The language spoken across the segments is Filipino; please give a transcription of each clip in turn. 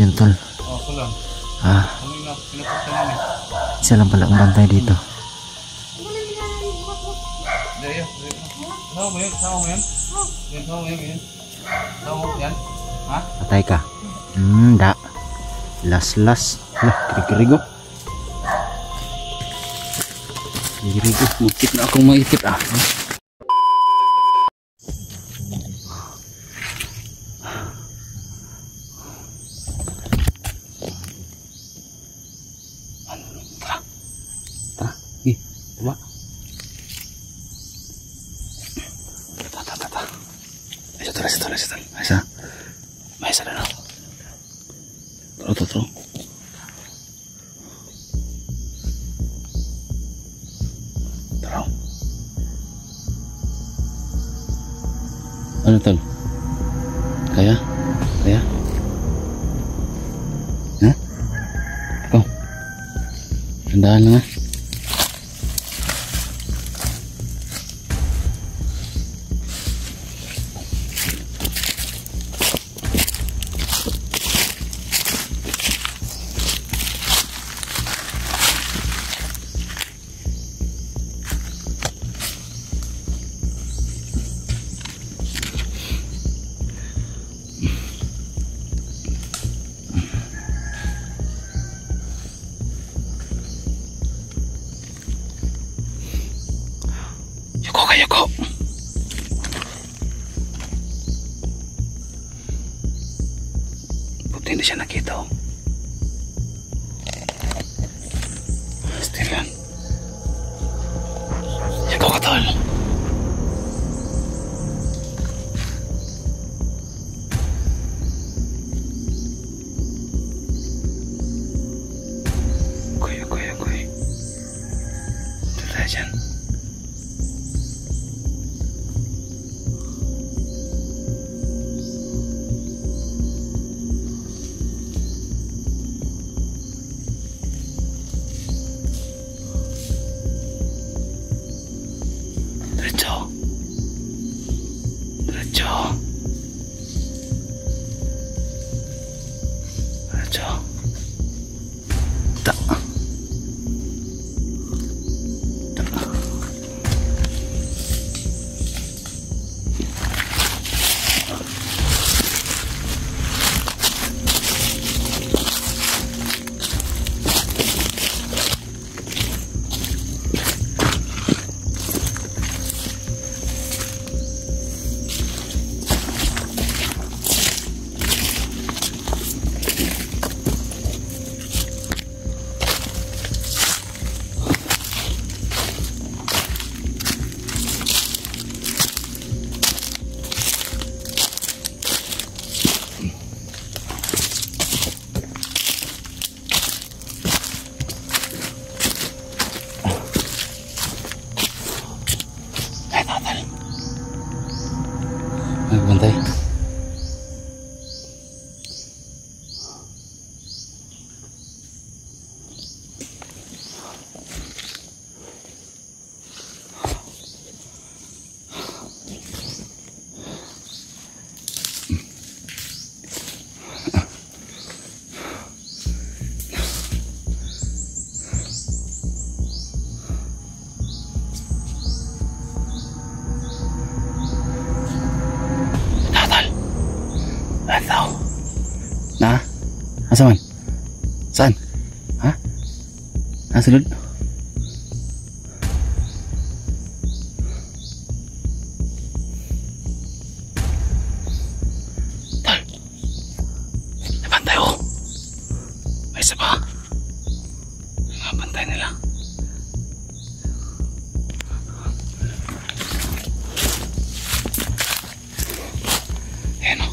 yun, tol. Oh, ako lang. Ah, Kami na pinapunta namin. isa lang pala ang bantay dito. Dahil yun. Sama mo yun? Sama mo yun? Sama mo yun? Sama mo yan? Ha? Patay ka. Da. Las. Lah, kirigo. Kirigo, mukit na akong maipit ah. Tara. Coba. Ta. Ayo, tara. Maisa na. Tro. Tara. Ano tol? Kaya? Ha? Ikaw? Tandaan lang ha? Yoko. Buti hindi siya nakita oh. Still yan. Yoko ka tol. Koy. Ito tayo dyan. Diretso. Tak. Bantay. Nah, asa man? Saan? Ha? Nasa loob? Tal! Nabantay ko! May isa pa! Nabantay nila. Ayan o.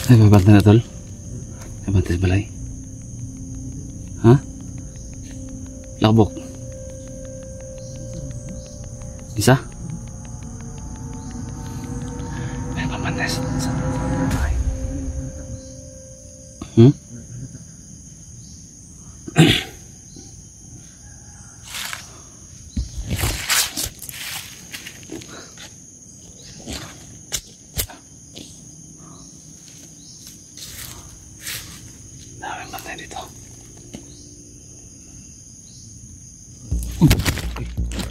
Ay, babantay na tol. Babantay sa balay. Ha? Lakbok. Isa? Ay, babantay sa balay. Hmm? Daming bantay dito.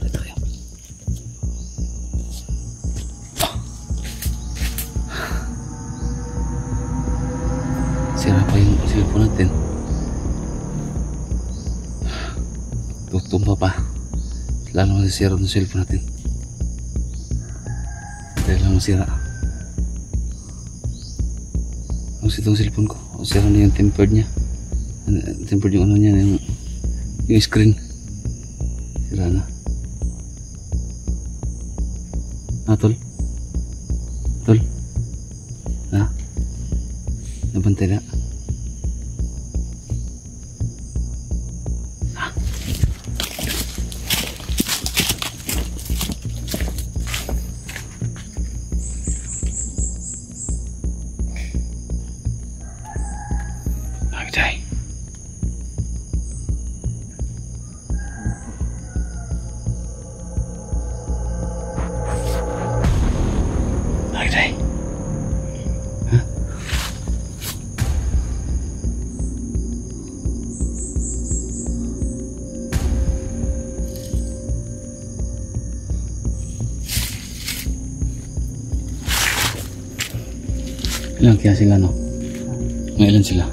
Dito kayo. Sira pa yung cellphone natin. Tutumba pa. Lalo masisira ng cellphone natin. Dahil lang masira. Ang itong cellphone ko. Sira na yung tempered niya. Tempered yung ano niya, yung screen. Sira na. Tol? Tol? Ha? Nabantay na? Ha? Bagay. Bagay. Hah? Ilan kaya sila, no? May ilan sila?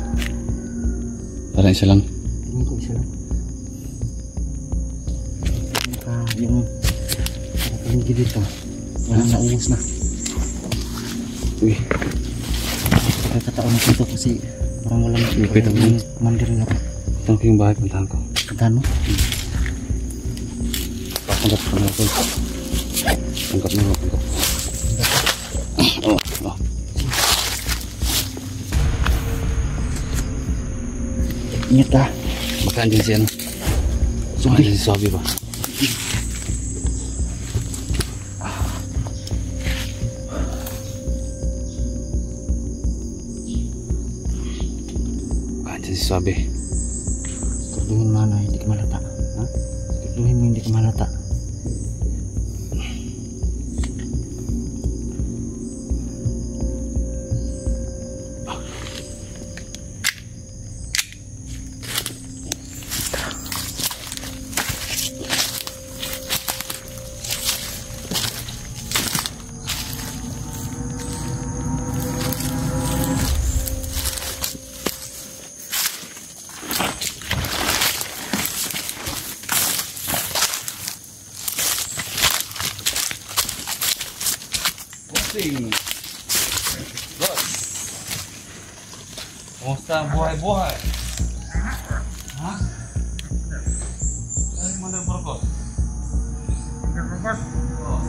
Parang isa lang. Hindi ko isa lang. Yung paligid dito. Walang naubos na. Uy. Kataon na dito kasi parang walang Lupit ako. yung commander na po. Tanong ko yung bahay, puntahan ko. Puntahan mo? Pangkat ko na ako. Pangkat na ako. Oh, oh. Ingat ka. Baka andyan si ano? Andyan si Sobi ba? Baka andyan si Sobi. Siguraduhin mo na hindi ka malata. Ha? Siguraduhin mo hindi ka malata. Boss, kumusta ang buhay-buhay? Ha? Ay, mana berkos? Berkos? Oh.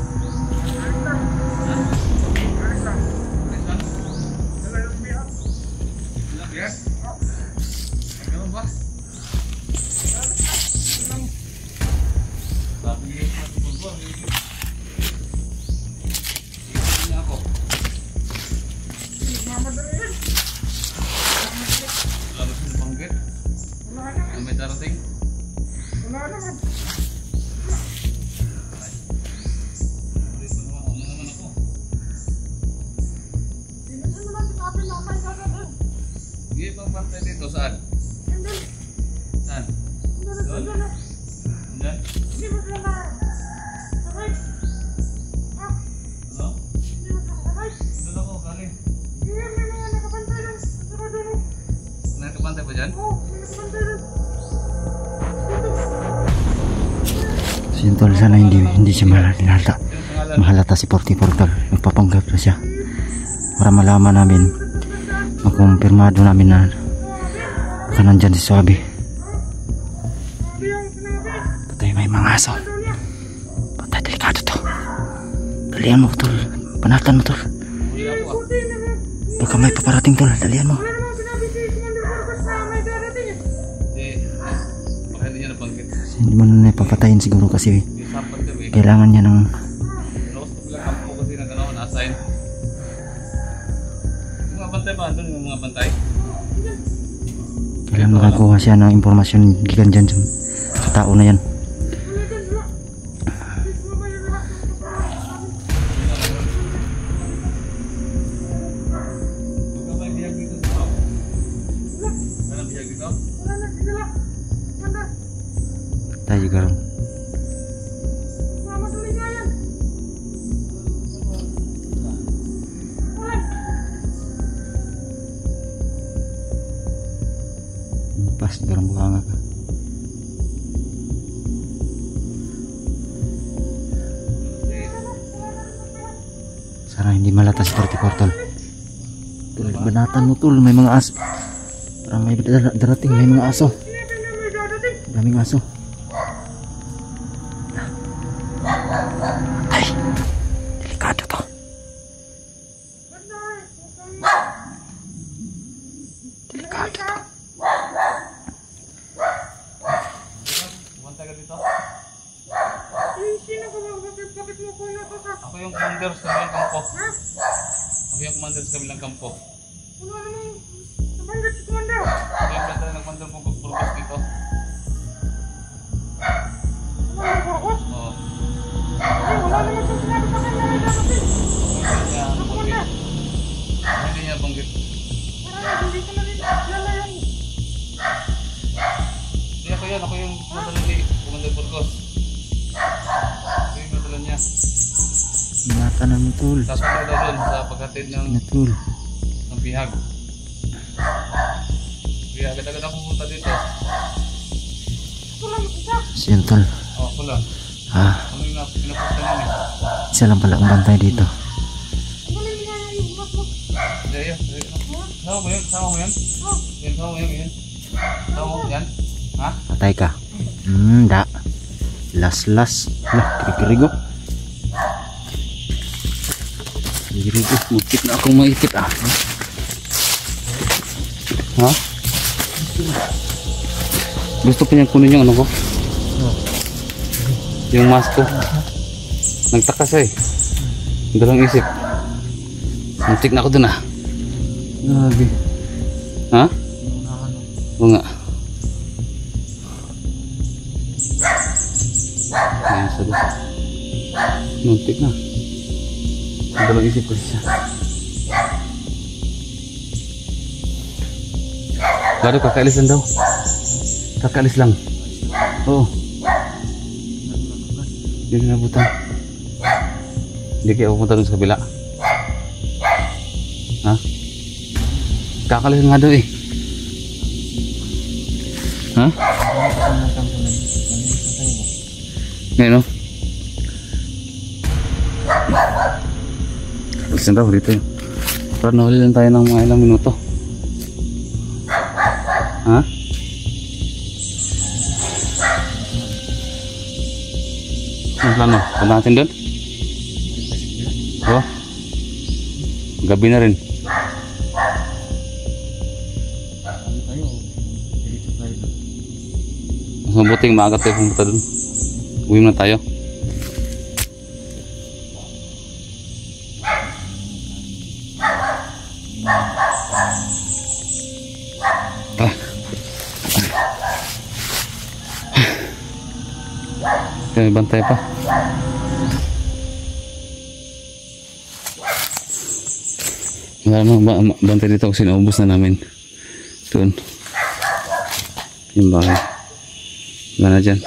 Dito saan? Saan? Doon? Doon? Ano? Doon ako, galing. Nakapantay ba dyan? Sintol sana hindi siya mahalata. Mahalata si 44 tol. Magpapanggap na siya. Para malaman namin, makumpirmado namin na baka nandyan si Sobi. Patay, may mga aso. Patay, delikado to. Dalihan mo tol. Panatan mo tol. Baka may paparating tol. Dalian mo. Baka hindi niya nabanggit. Hindi mo na napapatayin siguro kasi Isapan kami. kailangan niya ng Lost ko lang kampo kasi nang gano'n na-assign. Yung mga bantay pa, andun yung mga bantay. kailangan makakuha siya ng impormasyon gikan dyan sa tao na yan. Baka may bihag dito sa tao. Wala bihag dito? Tayo juga ron. Pas garang buhanga ka. Sana hindi malata seperti portal. Tul, banatan mo tul, may mga aso. Parang may darating, may mga aso. Daming aso. Ay, delikado to. Delikado to. Bantay ka dito? Ako yung commander sa kabilang kampo. Ako yung commander sa kabilang kampo. Ako yung bantay ng commander po purpose dito. Oo. Hindi niya banggit. Hindi ako yan, ako yung madala ni Commander Burgos. Ako yung madala niya. Mata na mo tul. Sasunod daw doon sa paghatid ng Natul. bihag. Kaya agad-agad ako pumunta dito. Siyan tol. Oh, ako lang. Ah, Ano yung pinapunta namin? isa lang pala ang bantay dito. Hindi, yun. Sama mo yun? Sama mo yun? Yun, sama mo yun, yun. Sama mo yan? Ha? Patay ka. Da. Las. Lah, kirigo. Kirigo, mukit na akong maipit ah. Ha? Gusto pa niyang kunin yung ano ko? Yung mask ko. Nagtakas eh. Dalang isip. Muntik na ako dun ah. Grabe. Ha? Oo nga. Ayan sa doon. Muntik na. Dalang isip kasi siya. Baru kakaalis lang daw. Kakaalis lang. Oo. Hindi kinabutan. Hindi kayo pupunta dun sa kabila. Ha? Kakaalis nga daw eh. Ha? Ngayon o. Kakaalis lang daw dito yun. Pero nahuli lang tayo ng mga ilang minuto. Ha? Ang plano? Punta natin doon? Oh? Gabi na rin. Mas mabuting maaga tayo pumunta doon. Uwi na tayo. May bantay pa. Wala namang bantay dito kasi naubos na namin. Doon. Yung bahay. Wala na dyan.